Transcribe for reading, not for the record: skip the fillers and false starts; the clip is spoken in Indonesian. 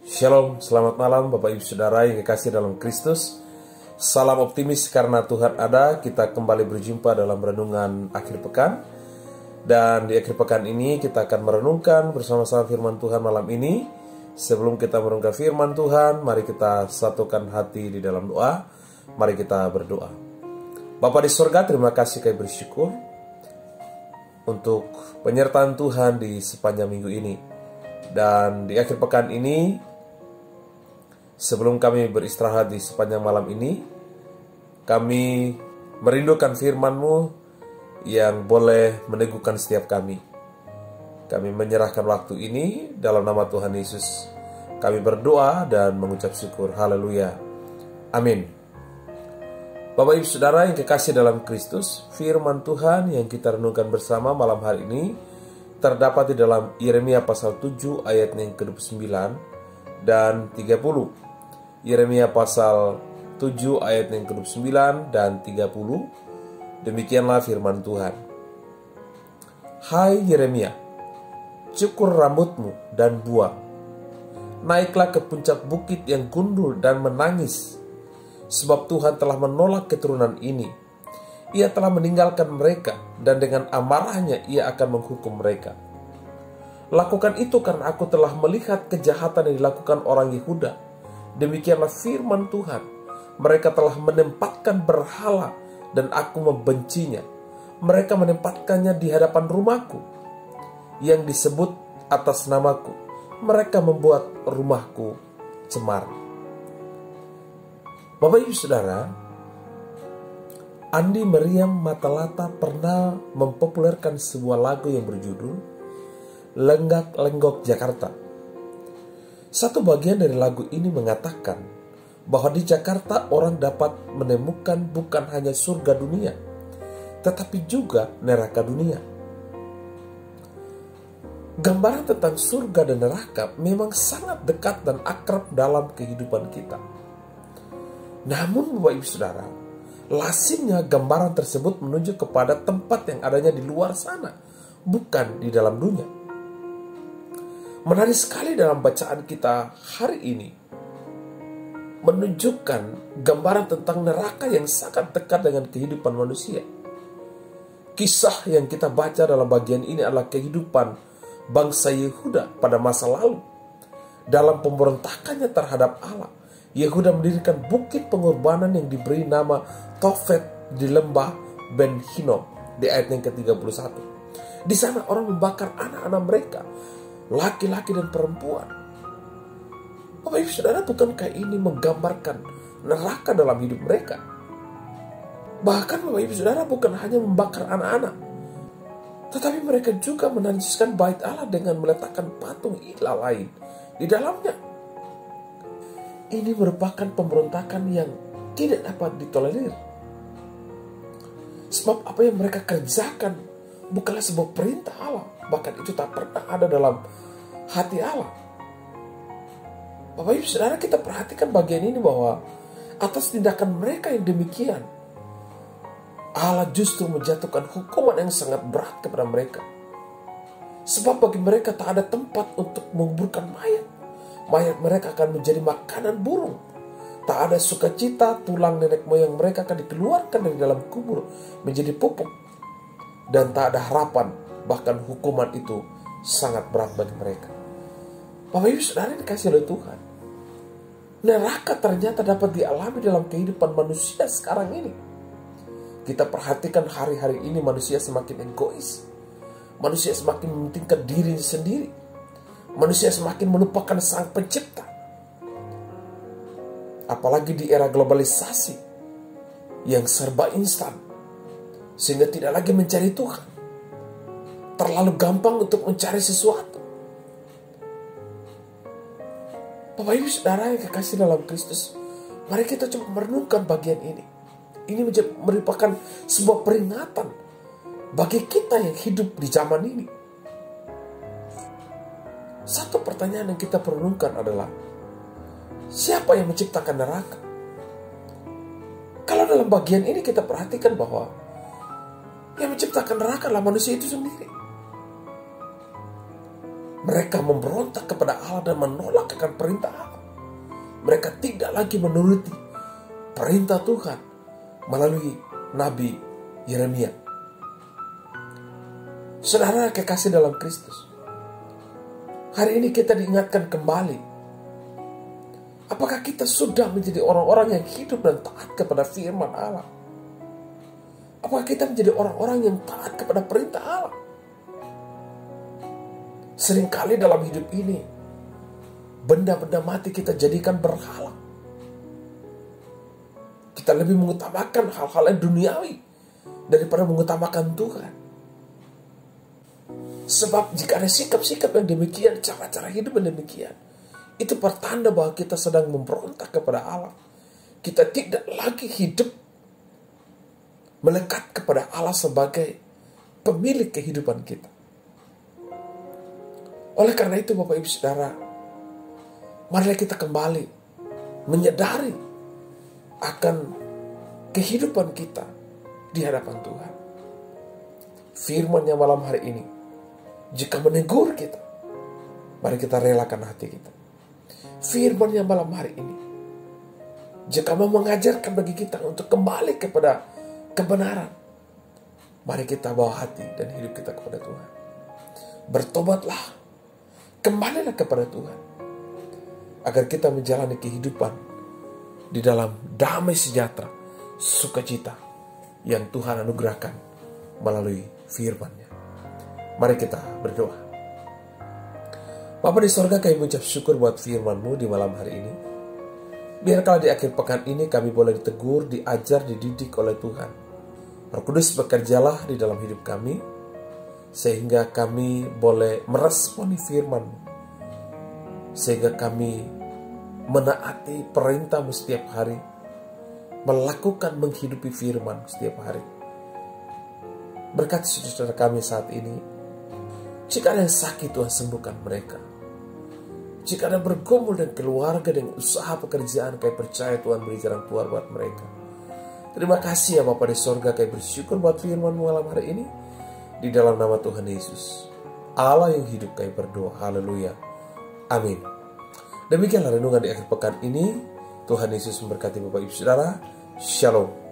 Shalom, selamat malam Bapak Ibu Saudara yang kekasih dalam Kristus. Salam optimis karena Tuhan ada. Kita kembali berjumpa dalam renungan akhir pekan. Dan di akhir pekan ini kita akan merenungkan bersama-sama firman Tuhan malam ini. Sebelum kita merenungkan firman Tuhan, mari kita satukan hati di dalam doa. Mari kita berdoa. Bapa di surga, terima kasih kami bersyukur untuk penyertaan Tuhan di sepanjang minggu ini. Dan di akhir pekan ini, sebelum kami beristirahat di sepanjang malam ini, kami merindukan firman-Mu yang boleh meneguhkan setiap kami. Kami menyerahkan waktu ini dalam nama Tuhan Yesus. Kami berdoa dan mengucap syukur. Haleluya. Amin. Bapak Ibu Saudara yang kekasih dalam Kristus, firman Tuhan yang kita renungkan bersama malam hari ini terdapat di dalam Yeremia pasal 7 ayat yang ke-29 dan 30. Yeremia pasal 7 ayat yang ke-29 dan 30. Demikianlah firman Tuhan. Hai Yeremia, cukur rambutmu dan buang. Naiklah ke puncak bukit yang gundul dan menangis. Sebab Tuhan telah menolak keturunan ini. Ia telah meninggalkan mereka, dan dengan amarahnya ia akan menghukum mereka. Lakukan itu karena aku telah melihat kejahatan yang dilakukan orang Yehuda. Demikianlah firman Tuhan. Mereka telah menempatkan berhala, dan aku membencinya. Mereka menempatkannya di hadapan rumahku, yang disebut atas namaku. Mereka membuat rumahku cemar. Bapak Ibu Saudara, Andi Meriam Matalata pernah mempopulerkan sebuah lagu yang berjudul Lenggak Lenggok Jakarta. Satu bagian dari lagu ini mengatakan bahwa di Jakarta orang dapat menemukan bukan hanya surga dunia, tetapi juga neraka dunia. Gambaran tentang surga dan neraka memang sangat dekat dan akrab dalam kehidupan kita. Namun Bapak Ibu Saudara, lazimnya gambaran tersebut menunjuk kepada tempat yang adanya di luar sana, bukan di dalam dunia. Menarik sekali dalam bacaan kita hari ini, menunjukkan gambaran tentang neraka yang sangat dekat dengan kehidupan manusia. Kisah yang kita baca dalam bagian ini adalah kehidupan bangsa Yehuda pada masa lalu. Dalam pemberontakannya terhadap Allah, Yehuda mendirikan bukit pengorbanan yang diberi nama Tofet di lembah Ben Hinnom di ayat yang ke-31. Di sana orang membakar anak-anak mereka, laki-laki dan perempuan. Bapak Ibu Saudara, bukankah ini menggambarkan neraka dalam hidup mereka? Bahkan Bapak Ibu Saudara bukan hanya membakar anak-anak, tetapi mereka juga menajiskan bait Allah dengan meletakkan patung ilah lain di dalamnya. Ini merupakan pemberontakan yang tidak dapat ditolerir. Sebab apa yang mereka kerjakan bukanlah sebuah perintah Allah, bahkan itu tak pernah ada dalam hati Allah. Bapak Ibu Saudara, kita perhatikan bagian ini bahwa atas tindakan mereka yang demikian, Allah justru menjatuhkan hukuman yang sangat berat kepada mereka. Sebab bagi mereka tak ada tempat untuk menguburkan mayat. Mayat mereka akan menjadi makanan burung. Tak ada sukacita, tulang nenek moyang mereka akan dikeluarkan dari dalam kubur menjadi pupuk. Dan tak ada harapan, bahkan hukuman itu sangat berat bagi mereka. Bapak Ibu Saudara dikasih oleh Tuhan, neraka ternyata dapat dialami dalam kehidupan manusia sekarang ini. Kita perhatikan hari-hari ini manusia semakin egois. Manusia semakin mementingkan diri sendiri. Manusia semakin melupakan Sang Pencipta. Apalagi di era globalisasi yang serba instan, sehingga tidak lagi mencari Tuhan. Terlalu gampang untuk mencari sesuatu. Bapak Ibu Saudara yang kekasih dalam Kristus, mari kita coba merenungkan bagian ini. Ini merupakan sebuah peringatan bagi kita yang hidup di zaman ini. Satu pertanyaan yang kita perenungkan adalah, siapa yang menciptakan neraka? Kalau dalam bagian ini kita perhatikan bahwa yang menciptakan neraka adalah manusia itu sendiri. Mereka memberontak kepada Allah dan menolak akan perintah Allah. Mereka tidak lagi menuruti perintah Tuhan melalui Nabi Yeremia. Saudara kekasih dalam Kristus, hari ini kita diingatkan kembali. Apakah kita sudah menjadi orang-orang yang hidup dan taat kepada firman Allah? Apakah kita menjadi orang-orang yang taat kepada perintah Allah? Seringkali dalam hidup ini, benda-benda mati kita jadikan berhala. Kita lebih mengutamakan hal-hal yang duniawi daripada mengutamakan Tuhan. Sebab jika ada sikap-sikap yang demikian, cara-cara hidup yang demikian, itu pertanda bahwa kita sedang memberontak kepada Allah. Kita tidak lagi hidup melekat kepada Allah sebagai pemilik kehidupan kita. Oleh karena itu Bapak Ibu Saudara, marilah kita kembali menyadari akan kehidupan kita di hadapan Tuhan. Firman-Nya malam hari ini, jika menegur kita, mari kita relakan hati kita. Firman-Nya malam hari ini, jika mau mengajarkan bagi kita untuk kembali kepada kebenaran, mari kita bawa hati dan hidup kita kepada Tuhan. Bertobatlah, kembalilah kepada Tuhan, agar kita menjalani kehidupan di dalam damai sejahtera, sukacita yang Tuhan anugerahkan melalui firman-Nya. Mari kita berdoa. Bapa di sorga, kami mengucap syukur buat firman-Mu di malam hari ini. Biarlah di akhir pekan ini kami boleh ditegur, diajar, dididik oleh Tuhan. Roh Kudus bekerjalah di dalam hidup kami, sehingga kami boleh meresponi firman-Mu, sehingga kami menaati perintah-Mu setiap hari, melakukan menghidupi firman setiap hari. Berkati saudara kami saat ini. Jika ada yang sakit, Tuhan sembuhkan mereka. Jika ada bergumul dan keluarga dengan usaha pekerjaan, kami percaya Tuhan beri jalan keluar buat mereka. Terima kasih ya Bapa di sorga, kami bersyukur buat firman-Mu malam hari ini. Di dalam nama Tuhan Yesus, Allah yang hidup, kami berdoa. Haleluya. Amin. Demikianlah renungan di akhir pekan ini. Tuhan Yesus memberkati Bapak Ibu Saudara. Shalom.